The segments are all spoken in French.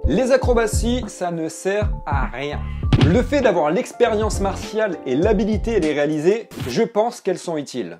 Les acrobaties, ça ne sert à rien. Le fait d'avoir l'expérience martiale et l'habilité à les réaliser, je pense qu'elles sont utiles.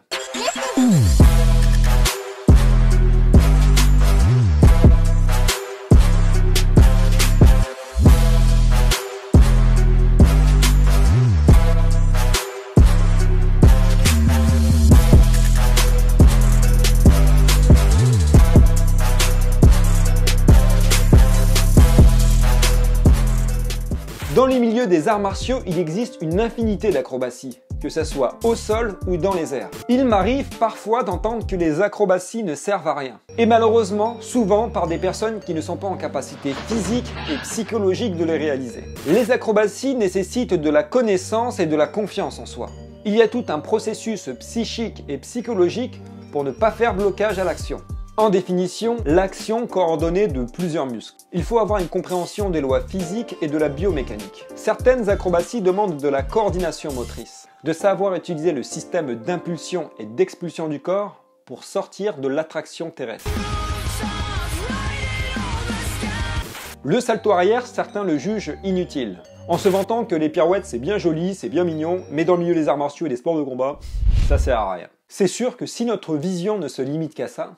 Dans les milieux des arts martiaux, il existe une infinité d'acrobaties, que ce soit au sol ou dans les airs. Il m'arrive parfois d'entendre que les acrobaties ne servent à rien. Et malheureusement, souvent par des personnes qui ne sont pas en capacité physique et psychologique de les réaliser. Les acrobaties nécessitent de la connaissance et de la confiance en soi. Il y a tout un processus psychique et psychologique pour ne pas faire blocage à l'action. En définition, l'action coordonnée de plusieurs muscles. Il faut avoir une compréhension des lois physiques et de la biomécanique. Certaines acrobaties demandent de la coordination motrice, de savoir utiliser le système d'impulsion et d'expulsion du corps pour sortir de l'attraction terrestre. Le salto arrière, certains le jugent inutile, en se vantant que les pirouettes c'est bien joli, c'est bien mignon, mais dans le milieu des arts martiaux et des sports de combat, ça sert à rien. C'est sûr que si notre vision ne se limite qu'à ça...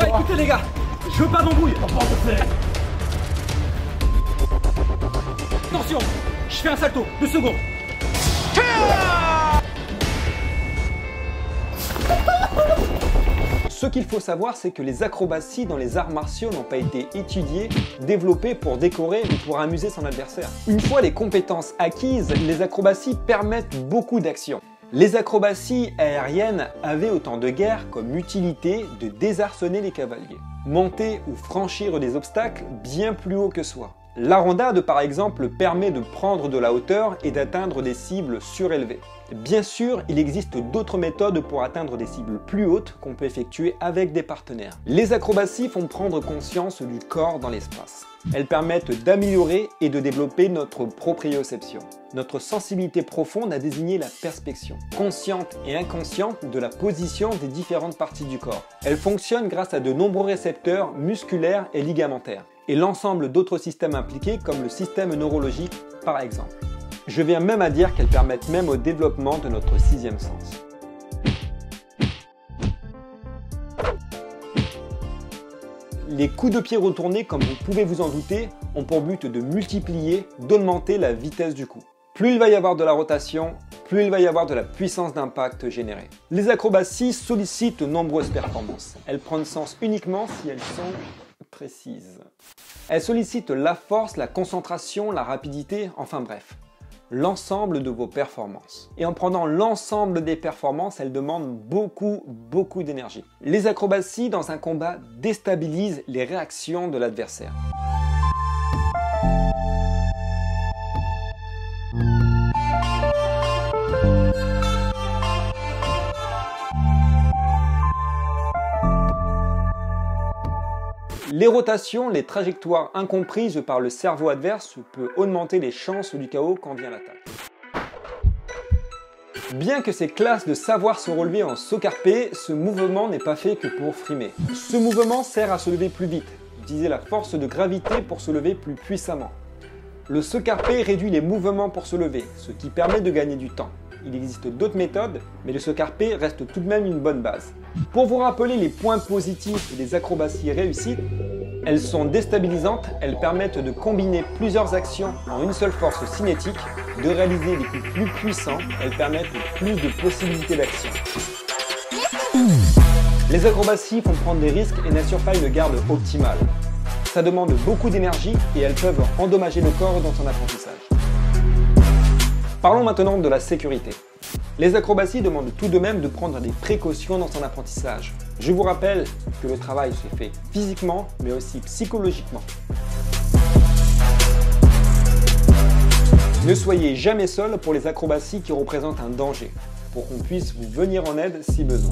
Ah, écoutez les gars, je veux pas d'embrouille. Attention, je fais un salto, 2 secondes. Ce qu'il faut savoir, c'est que les acrobaties dans les arts martiaux n'ont pas été étudiées, développées pour décorer ou pour amuser son adversaire. Une fois les compétences acquises, les acrobaties permettent beaucoup d'actions. Les acrobaties aériennes avaient au temps de guerre comme utilité de désarçonner les cavaliers, monter ou franchir des obstacles bien plus hauts que soi. La rondade par exemple permet de prendre de la hauteur et d'atteindre des cibles surélevées. Bien sûr, il existe d'autres méthodes pour atteindre des cibles plus hautes qu'on peut effectuer avec des partenaires. Les acrobaties font prendre conscience du corps dans l'espace. Elles permettent d'améliorer et de développer notre proprioception, notre sensibilité profonde à désigner la perspection, consciente et inconsciente de la position des différentes parties du corps. Elles fonctionnent grâce à de nombreux récepteurs musculaires et ligamentaires, et l'ensemble d'autres systèmes impliqués comme le système neurologique par exemple. Je viens même à dire qu'elles permettent même au développement de notre sixième sens. Les coups de pied retournés, comme vous pouvez vous en douter, ont pour but de multiplier, d'augmenter la vitesse du coup. Plus il va y avoir de la rotation, plus il va y avoir de la puissance d'impact générée. Les acrobaties sollicitent de nombreuses performances. Elles prennent sens uniquement si elles sont précises. Elles sollicitent la force, la concentration, la rapidité, enfin bref, l'ensemble de vos performances. Et en prenant l'ensemble des performances, elles demandent beaucoup d'énergie. Les acrobaties dans un combat déstabilisent les réactions de l'adversaire. Les rotations, les trajectoires incomprises par le cerveau adverse peuvent augmenter les chances du chaos quand vient l'attaque. Bien que c'est classe de savoir se relever en saut carpé, ce mouvement n'est pas fait que pour frimer. Ce mouvement sert à se lever plus vite, utiliser la force de gravité pour se lever plus puissamment. Le saut carpé réduit les mouvements pour se lever, ce qui permet de gagner du temps. Il existe d'autres méthodes, mais le saut carpé reste tout de même une bonne base. Pour vous rappeler les points positifs des acrobaties réussies, elles sont déstabilisantes, elles permettent de combiner plusieurs actions en une seule force cinétique, de réaliser des coups plus puissants, elles permettent plus de possibilités d'action. Les acrobaties font prendre des risques et n'assurent pas une garde optimale. Ça demande beaucoup d'énergie et elles peuvent endommager le corps dans son apprentissage. Parlons maintenant de la sécurité. Les acrobaties demandent tout de même de prendre des précautions dans son apprentissage. Je vous rappelle que le travail se fait physiquement, mais aussi psychologiquement. Ne soyez jamais seul pour les acrobaties qui représentent un danger, pour qu'on puisse vous venir en aide si besoin.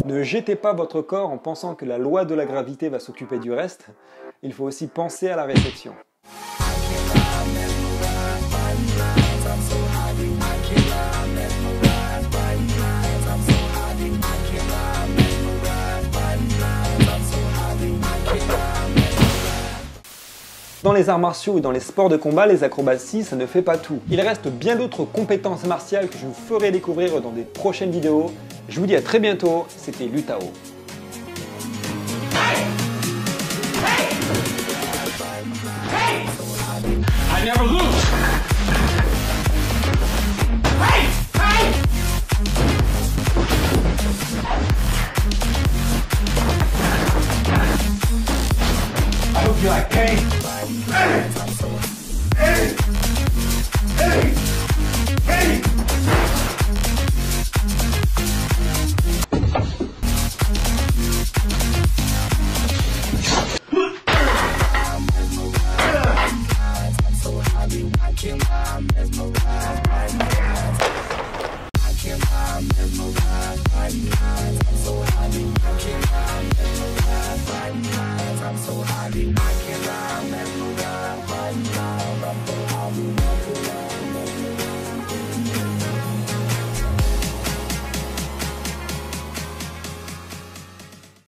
Ne jetez pas votre corps en pensant que la loi de la gravité va s'occuper du reste. Il faut aussi penser à la réception. Dans les arts martiaux et dans les sports de combat, les acrobaties, ça ne fait pas tout. Il reste bien d'autres compétences martiales que je vous ferai découvrir dans des prochaines vidéos. Je vous dis à très bientôt, c'était Lutao. I never lose. Hey! Hey! I hope you like pain. Hey! Hey! Hey! Hey! I'm so happy, I can't